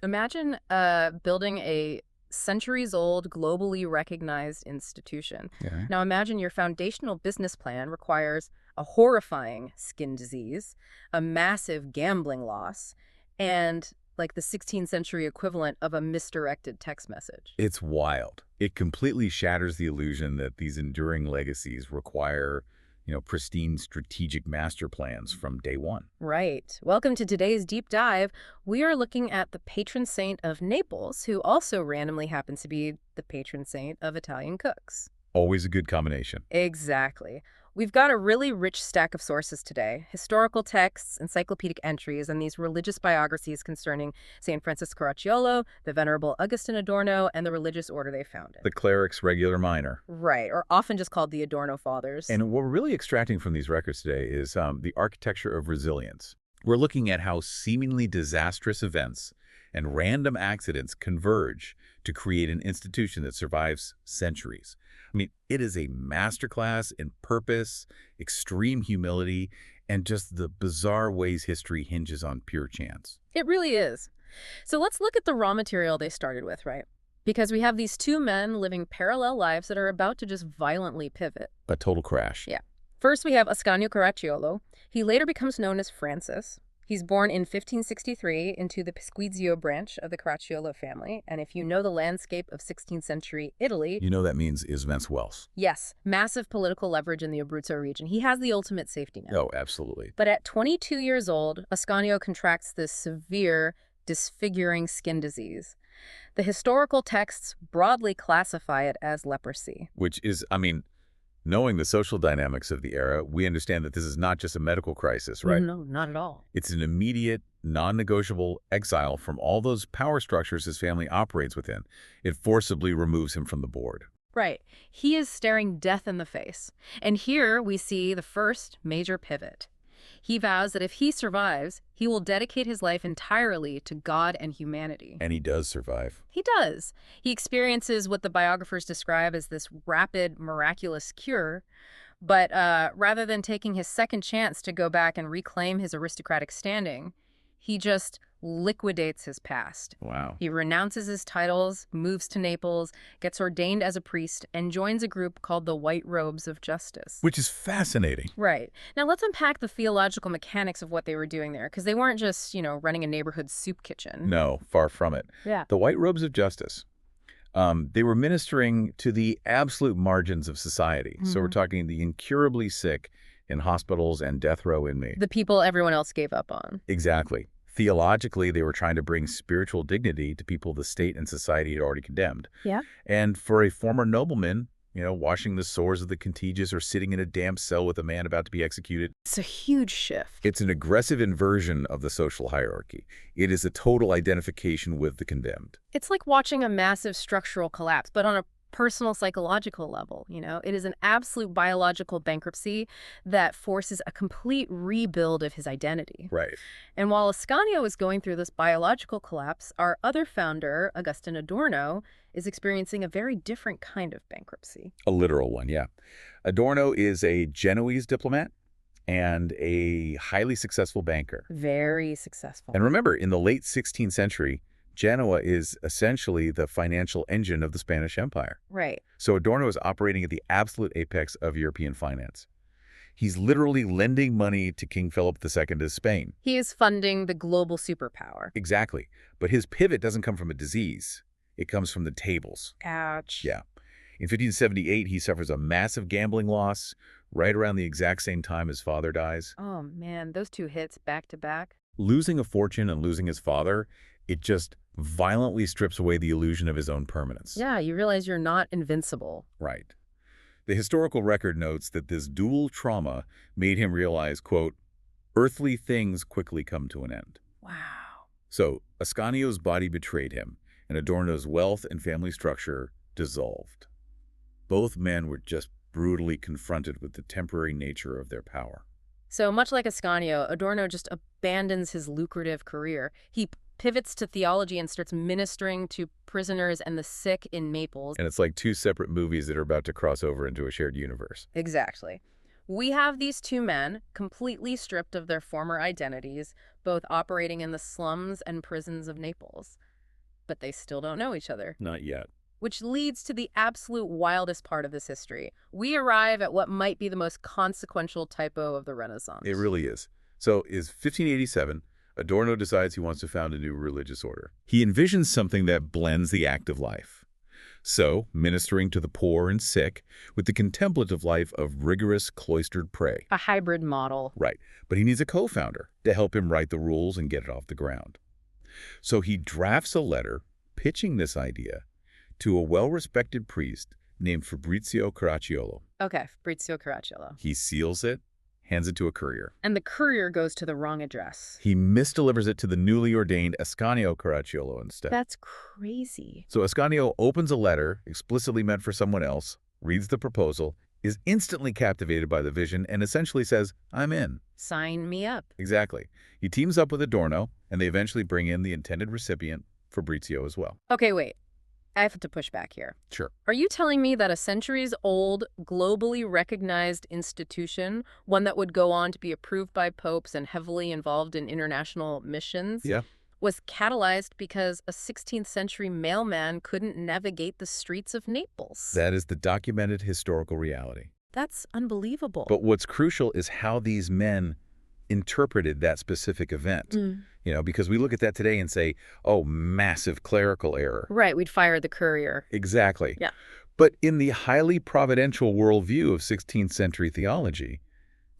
Imagine building a centuries-old, globally recognized institution. Yeah. Now imagine your foundational business plan requires a horrifying skin disease, a massive gambling loss, and like the 16th century equivalent of a misdirected text message. It's wild. It completely shatters the illusion that these enduring legacies require, pristine strategic master plans from day one. Right. Welcome to today's deep dive. We are looking at the patron saint of Naples, who also randomly happens to be the patron saint of Italian cooks. Always a good combination. Exactly. We've got a really rich stack of sources today: historical texts, encyclopedic entries, and these religious biographies concerning Saint Francis Caracciolo, the Venerable Augustine Adorno, and the religious order they founded. The Clerics Regular Minor. Right, or often just called the Adorno Fathers. And what we're really extracting from these records today is the architecture of resilience. We're looking at how seemingly disastrous events and random accidents converge to create an institution that survives centuries. I mean, it is a masterclass in purpose, extreme humility, and just the bizarre ways history hinges on pure chance. It really is. So let's look at the raw material they started with, right? Because we have these two men living parallel lives that are about to just violently pivot. A total crash. Yeah. First, we have Ascanio Caracciolo. He later becomes known as Francis. He's born in 1563 into the Pisquizio branch of the Caracciolo family. And if you know the landscape of 16th century Italy... You know that means immense wealth. Yes, massive political leverage in the Abruzzo region. He has the ultimate safety net. Oh, absolutely. But at 22 years old, Ascanio contracts this severe, disfiguring skin disease. The historical texts broadly classify it as leprosy. Which is, knowing the social dynamics of the era, we understand that this is not just a medical crisis, right? No, not at all. It's an immediate, non-negotiable exile from all those power structures his family operates within. It forcibly removes him from the board. Right. He is staring death in the face. And here we see the first major pivot. He vows that if he survives, he will dedicate his life entirely to God and humanity. And he does survive. He does. He experiences what the biographers describe as this rapid, miraculous cure. But rather than taking his second chance to go back and reclaim his aristocratic standing, he just liquidates his past. Wow. He renounces his titles, moves to Naples, gets ordained as a priest, and joins a group called the White Robes of Justice. Which is fascinating. Right. Now let's unpack the theological mechanics of what they were doing there, because they weren't just, running a neighborhood soup kitchen. No, far from it. Yeah. The White Robes of Justice. They were ministering to the absolute margins of society. So we're talking the incurably sick in hospitals and death row inmates. The people everyone else gave up on. Exactly. Theologically, they were trying to bring spiritual dignity to people the state and society had already condemned. Yeah. And for a former nobleman, washing the sores of the contagious or sitting in a damp cell with a man about to be executed. It's a huge shift. It's an aggressive inversion of the social hierarchy. It is a total identification with the condemned. It's like watching a massive structural collapse, but on a personal psychological level. It is an absolute biological bankruptcy that forces a complete rebuild of his identity. Right. And while Ascanio is going through this biological collapse, our other founder, Augustine Adorno, is experiencing a very different kind of bankruptcy. A literal one, yeah. Adorno is a Genoese diplomat and a highly successful banker. Very successful. And remember, in the late 16th century, Genoa is essentially the financial engine of the Spanish Empire. Right. So Adorno is operating at the absolute apex of European finance. He's literally lending money to King Philip II of Spain. He is funding the global superpower. Exactly. But his pivot doesn't come from a disease. It comes from the tables. Ouch. Yeah. In 1578, he suffers a massive gambling loss right around the exact same time his father dies. Oh, man, those two hits back to back. Losing a fortune and losing his father, it just violently strips away the illusion of his own permanence. Yeah, you realize you're not invincible. Right. The historical record notes that this dual trauma made him realize, quote, earthly things quickly come to an end. Wow. So Ascanio's body betrayed him, and Adorno's wealth and family structure dissolved. Both men were just brutally confronted with the temporary nature of their power. So much like Ascanio, Adorno just abandons his lucrative career. He pivots to theology and starts ministering to prisoners and the sick in Naples. And it's like two separate movies that are about to cross over into a shared universe. Exactly. We have these two men, completely stripped of their former identities, both operating in the slums and prisons of Naples. but they still don't know each other. Not yet. Which leads to the absolute wildest part of this history. We arrive at what might be the most consequential typo of the Renaissance. It really is. So is 1587, Adorno decides he wants to found a new religious order. He envisions something that blends the active life. So, ministering to the poor and sick with the contemplative life of rigorous cloistered prayer. A hybrid model. Right, but he needs a co-founder to help him write the rules and get it off the ground. So he drafts a letter pitching this idea to a well-respected priest named Fabrizio Caracciolo. Okay, Fabrizio Caracciolo. He seals it, hands it to a courier. And the courier goes to the wrong address. He misdelivers it to the newly ordained Ascanio Caracciolo instead. That's crazy. So Ascanio opens a letter explicitly meant for someone else, reads the proposal, is instantly captivated by the vision, and essentially says, "I'm in." Sign me up. Exactly. He teams up with Adorno, and they eventually bring in the intended recipient, Fabrizio, as well. Okay, wait. I have to push back here. Sure. Are you telling me that a centuries-old, globally recognized institution, one that would go on to be approved by popes and heavily involved in international missions, Yeah. was catalyzed because a 16th century mailman couldn't navigate the streets of Naples? That is the documented historical reality. That's unbelievable. But what's crucial is how these men interpreted that specific event. Because we look at that today and say, oh, massive clerical error. Right, we'd fire the courier. Exactly. Yeah. But in the highly providential worldview of 16th century theology,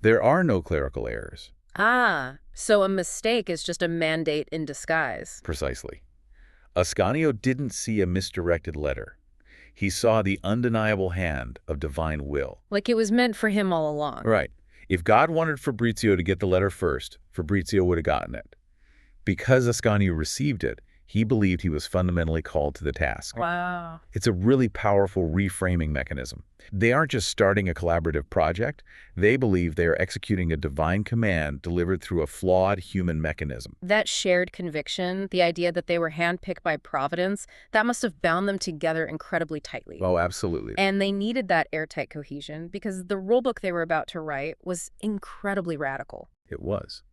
there are no clerical errors. Ah, so a mistake is just a mandate in disguise. Precisely. Ascanio didn't see a misdirected letter. He saw the undeniable hand of divine will. Like it was meant for him all along. Right. If God wanted Fabrizio to get the letter first, Fabrizio would have gotten it. Because Ascanio received it, he believed he was fundamentally called to the task. Wow. It's a really powerful reframing mechanism. They aren't just starting a collaborative project. They believe they are executing a divine command delivered through a flawed human mechanism. That shared conviction, the idea that they were handpicked by Providence, that must have bound them together incredibly tightly. Oh, absolutely. And they needed that airtight cohesion because the rulebook they were about to write was incredibly radical. It was.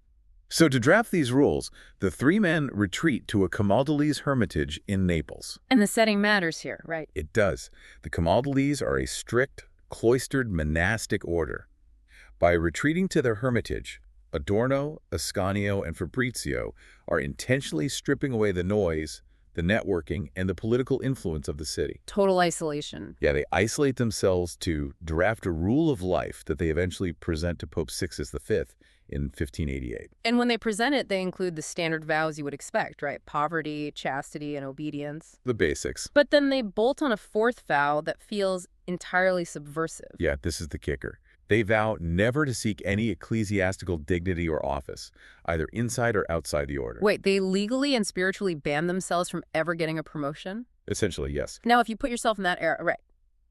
So to draft these rules, the three men retreat to a Camaldolese hermitage in Naples. And the setting matters here, right? It does. The Camaldolese are a strict, cloistered monastic order. By retreating to their hermitage, Adorno, Ascanio, and Fabrizio are intentionally stripping away the noise, the networking, and the political influence of the city. Total isolation. Yeah, they isolate themselves to draft a rule of life that they eventually present to Pope Sixtus V in 1588. And when they present it, they include the standard vows you would expect, right? Poverty, chastity, and obedience. The basics. But then they bolt on a fourth vow that feels entirely subversive. Yeah, this is the kicker. They vow never to seek any ecclesiastical dignity or office, either inside or outside the order. Wait, they legally and spiritually ban themselves from ever getting a promotion? Essentially, yes. Now, if you put yourself in that era, right,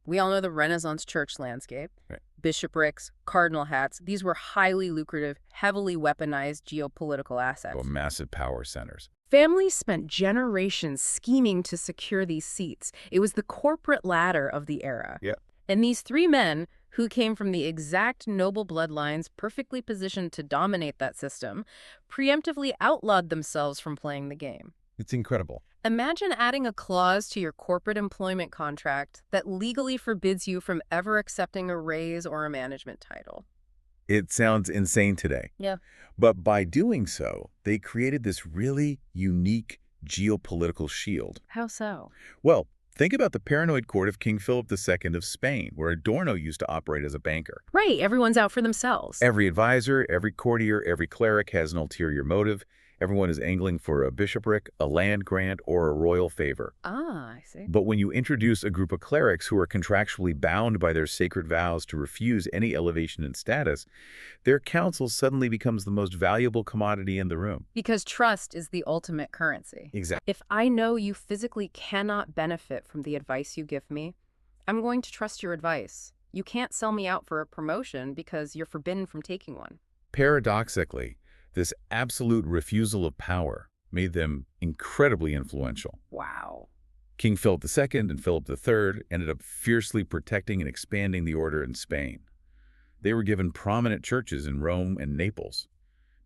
we all know the Renaissance church landscape. Right. Bishoprics, cardinal hats, these were highly lucrative, heavily weaponized geopolitical assets. Oh, massive power centers. Families spent generations scheming to secure these seats. It was the corporate ladder of the era. Yeah. And these three men, who came from the exact noble bloodlines perfectly positioned to dominate that system, preemptively outlawed themselves from playing the game. It's incredible. Imagine adding a clause to your corporate employment contract that legally forbids you from ever accepting a raise or a management title. It sounds insane today. Yeah. But by doing so, they created this really unique geopolitical shield. How so? Well, think about the paranoid court of King Philip II of Spain, where Adorno used to operate as a banker. Right, everyone's out for themselves. Every advisor, every courtier, every cleric has an ulterior motive. Everyone is angling for a bishopric, a land grant, or a royal favor. Ah, I see. But when you introduce a group of clerics who are contractually bound by their sacred vows to refuse any elevation in status, their counsel suddenly becomes the most valuable commodity in the room. Because trust is the ultimate currency. Exactly. If I know you physically cannot benefit from the advice you give me, I'm going to trust your advice. You can't sell me out for a promotion because you're forbidden from taking one. Paradoxically, this absolute refusal of power made them incredibly influential. Wow. King Philip II and Philip III ended up fiercely protecting and expanding the order in Spain. They were given prominent churches in Rome and Naples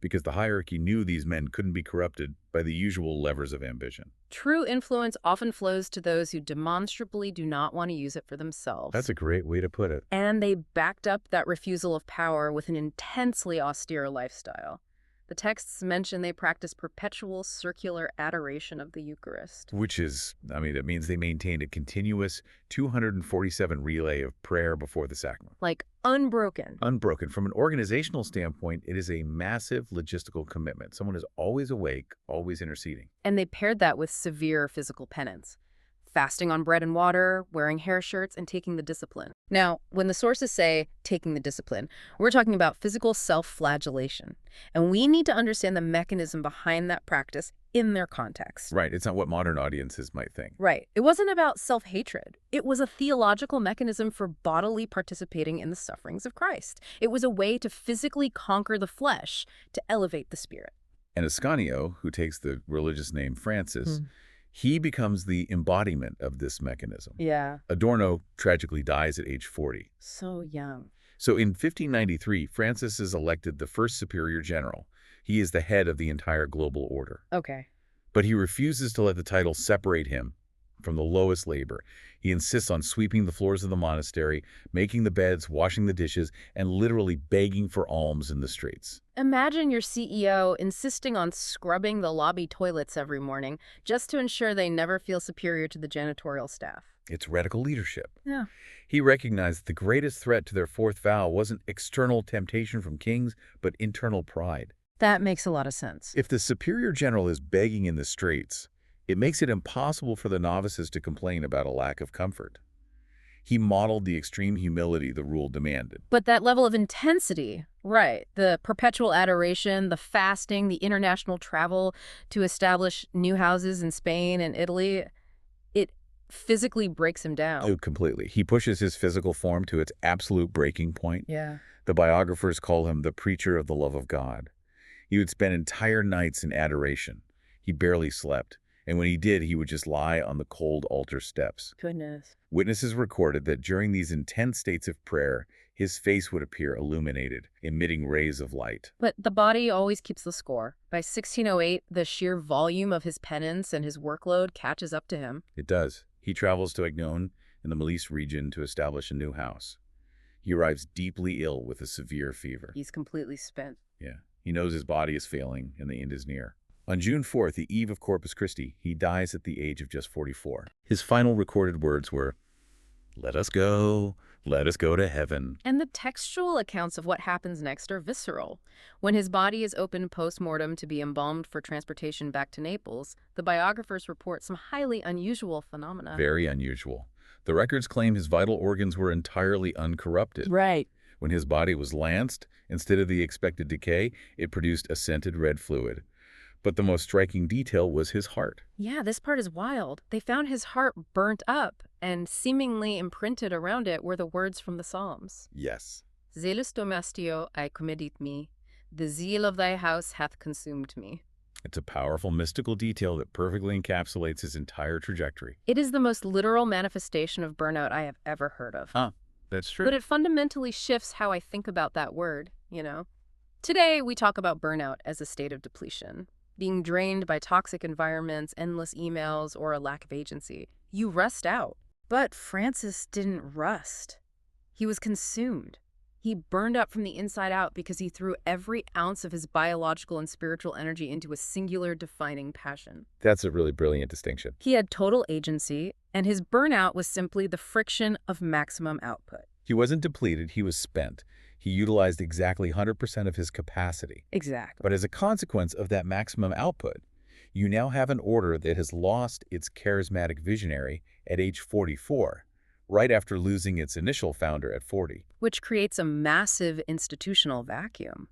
because the hierarchy knew these men couldn't be corrupted by the usual levers of ambition. True influence often flows to those who demonstrably do not want to use it for themselves. That's a great way to put it. And they backed up that refusal of power with an intensely austere lifestyle. The texts mention they practice perpetual circular adoration of the Eucharist. Which is, that means they maintained a continuous 247 relay of prayer before the sacrament. Like unbroken. Unbroken. From an organizational standpoint, it is a massive logistical commitment. Someone is always awake, always interceding. And they paired that with severe physical penance. Fasting on bread and water, wearing hair shirts, and taking the discipline. Now, when the sources say taking the discipline, we're talking about physical self-flagellation. And we need to understand the mechanism behind that practice in their context. Right. It's not what modern audiences might think. Right. It wasn't about self-hatred. It was a theological mechanism for bodily participating in the sufferings of Christ. It was a way to physically conquer the flesh, to elevate the spirit. And Ascanio, who takes the religious name Francis, he becomes the embodiment of this mechanism. Yeah. Adorno tragically dies at age 40. So young. So in 1593, Francis is elected the first superior general. He is the head of the entire global order. Okay. But he refuses to let the title separate him from the lowest labor. He insists on sweeping the floors of the monastery, making the beds, washing the dishes, and literally begging for alms in the streets. Imagine your CEO insisting on scrubbing the lobby toilets every morning just to ensure they never feel superior to the janitorial staff. It's radical leadership. Yeah. He recognized the greatest threat to their fourth vow wasn't external temptation from kings, but internal pride. That makes a lot of sense. If the superior general is begging in the streets, it makes it impossible for the novices to complain about a lack of comfort. He modeled the extreme humility the rule demanded. But that level of intensity, right, the perpetual adoration, the fasting, the international travel to establish new houses in Spain and Italy, it physically breaks him down. Oh, completely. He pushes his physical form to its absolute breaking point. Yeah. The biographers call him the preacher of the love of God. He would spend entire nights in adoration. He barely slept. And when he did, he would just lie on the cold altar steps. Goodness. Witnesses recorded that during these intense states of prayer, his face would appear illuminated, emitting rays of light. But the body always keeps the score. By 1608, the sheer volume of his penance and his workload catches up to him. It does. He travels to Agnon in the Molise region to establish a new house. He arrives deeply ill with a severe fever. He's completely spent. Yeah. He knows his body is failing and the end is near. On June 4th, the eve of Corpus Christi, he dies at the age of just 44. His final recorded words were, "Let us go to heaven." And the textual accounts of what happens next are visceral. When his body is opened post-mortem to be embalmed for transportation back to Naples, the biographers report some highly unusual phenomena. Very unusual. The records claim his vital organs were entirely uncorrupted. Right. When his body was lanced, instead of the expected decay, it produced a scented red fluid. But the most striking detail was his heart. Yeah, this part is wild. They found his heart burnt up, and seemingly imprinted around it were the words from the Psalms. Yes. Zealous domestio I commedit me, the zeal of thy house hath consumed me. It's a powerful mystical detail that perfectly encapsulates his entire trajectory. It is the most literal manifestation of burnout I have ever heard of. That's true. But it fundamentally shifts how I think about that word, you know? Today, we talk about burnout as a state of depletion. Being drained by toxic environments, endless emails, or a lack of agency. You rust out. But Francis didn't rust. He was consumed. He burned up from the inside out because he threw every ounce of his biological and spiritual energy into a singular defining passion. That's a really brilliant distinction. He had total agency, and his burnout was simply the friction of maximum output. He wasn't depleted, he was spent. He utilized exactly 100% of his capacity. Exactly. But as a consequence of that maximum output, you now have an order that has lost its charismatic visionary at age 44, right after losing its initial founder at 40. Which creates a massive institutional vacuum.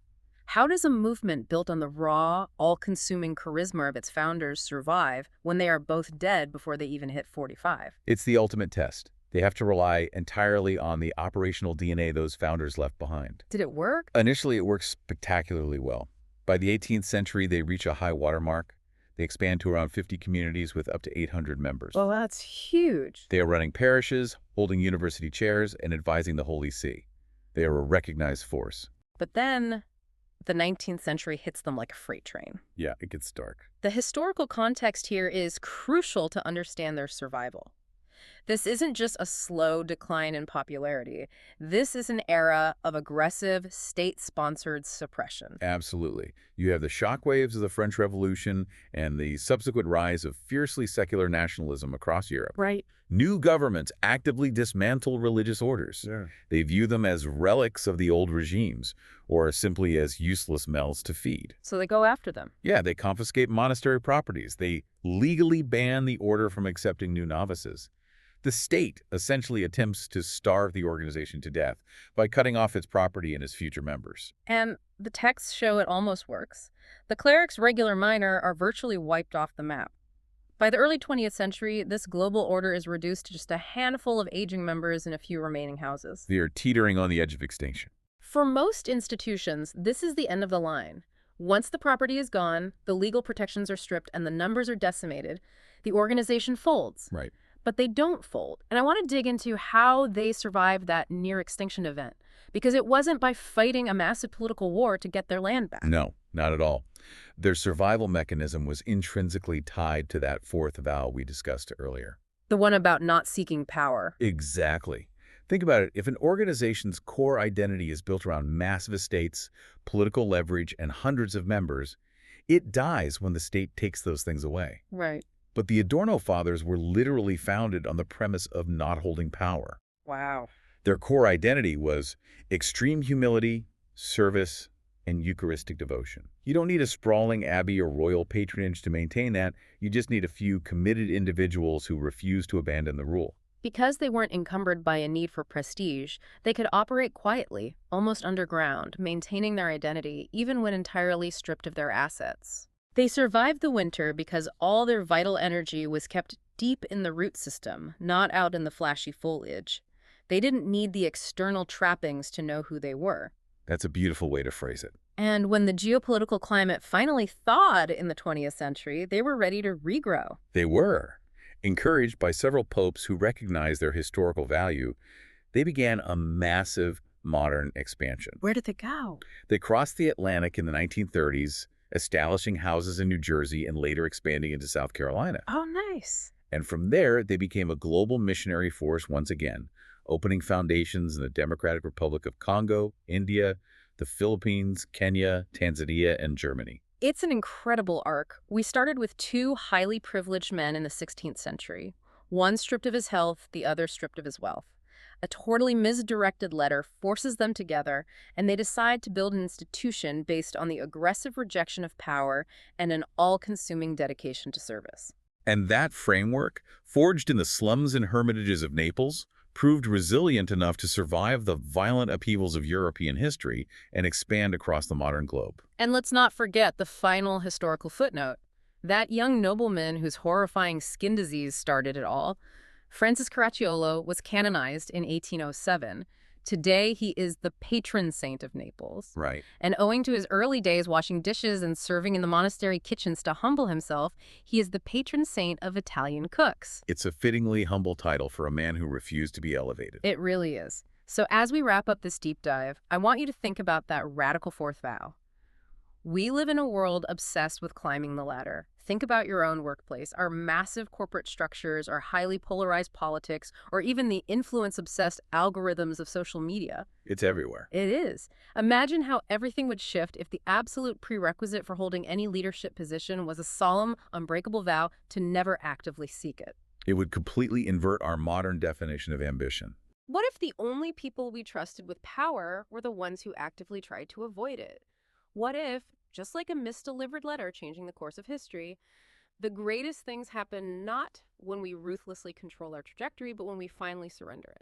How does a movement built on the raw, all-consuming charisma of its founders survive when they are both dead before they even hit 45? It's the ultimate test. They have to rely entirely on the operational DNA those founders left behind. Did it work? Initially, it works spectacularly well. By the 18th century, they reach a high watermark. They expand to around 50 communities with up to 800 members. Well, that's huge. They are running parishes, holding university chairs, and advising the Holy See. They are a recognized force. But then, the 19th century hits them like a freight train. Yeah, it gets dark. The historical context here is crucial to understand their survival. This isn't just a slow decline in popularity. This is an era of aggressive, state-sponsored suppression. Absolutely. You have the shockwaves of the French Revolution and the subsequent rise of fiercely secular nationalism across Europe. Right. New governments actively dismantle religious orders. Yeah. They view them as relics of the old regimes, or simply as useless mouths to feed. So they go after them. Yeah, they confiscate monastery properties. They legally ban the order from accepting new novices. The state essentially attempts to starve the organization to death by cutting off its property and its future members. And the texts show it almost works. The clerics regular minor are virtually wiped off the map. By the early 20th century, this global order is reduced to just a handful of aging members and a few remaining houses. They are teetering on the edge of extinction. For most institutions, this is the end of the line. Once the property is gone, the legal protections are stripped, and the numbers are decimated, the organization folds. Right. But they don't fold. And I want to dig into how they survived that near-extinction event, because it wasn't by fighting a massive political war to get their land back. No, not at all. Their survival mechanism was intrinsically tied to that fourth vow we discussed earlier. The one about not seeking power. Exactly. Think about it. If an organization's core identity is built around massive estates, political leverage, and hundreds of members, it dies when the state takes those things away. Right. But the Adorno Fathers were literally founded on the premise of not holding power. Wow. Their core identity was extreme humility, service, and Eucharistic devotion. You don't need a sprawling abbey or royal patronage to maintain that. You just need a few committed individuals who refuse to abandon the rule. Because they weren't encumbered by a need for prestige, they could operate quietly, almost underground, maintaining their identity even when entirely stripped of their assets. They survived the winter because all their vital energy was kept deep in the root system, not out in the flashy foliage. They didn't need the external trappings to know who they were. That's a beautiful way to phrase it. And when the geopolitical climate finally thawed in the 20th century, they were ready to regrow. They were. Encouraged by several popes who recognized their historical value, they began a massive modern expansion. Where did they go? They crossed the Atlantic in the 1930s, establishing houses in New Jersey and later expanding into South Carolina. Oh, nice. And from there, they became a global missionary force once again, opening foundations in the Democratic Republic of Congo, India, the Philippines, Kenya, Tanzania, and Germany. It's an incredible arc. We started with two highly privileged men in the 16th century, one stripped of his health, the other stripped of his wealth. A totally misdirected letter forces them together, and they decide to build an institution based on the aggressive rejection of power and an all-consuming dedication to service. And that framework, forged in the slums and hermitages of Naples, proved resilient enough to survive the violent upheavals of European history and expand across the modern globe. And let's not forget the final historical footnote. That young nobleman whose horrifying skin disease started it all, Francis Caracciolo, was canonized in 1807. Today, he is the patron saint of Naples. Right. And owing to his early days washing dishes and serving in the monastery kitchens to humble himself, he is the patron saint of Italian cooks. It's a fittingly humble title for a man who refused to be elevated. It really is. So as we wrap up this deep dive, I want you to think about that radical fourth vow. We live in a world obsessed with climbing the ladder. Think about your own workplace, our massive corporate structures, our highly polarized politics, or even the influence-obsessed algorithms of social media. It's everywhere. It is. Imagine how everything would shift if the absolute prerequisite for holding any leadership position was a solemn, unbreakable vow to never actively seek it. It would completely invert our modern definition of ambition. What if the only people we trusted with power were the ones who actively tried to avoid it? What if, just like a misdelivered letter changing the course of history, the greatest things happen not when we ruthlessly control our trajectory, but when we finally surrender it?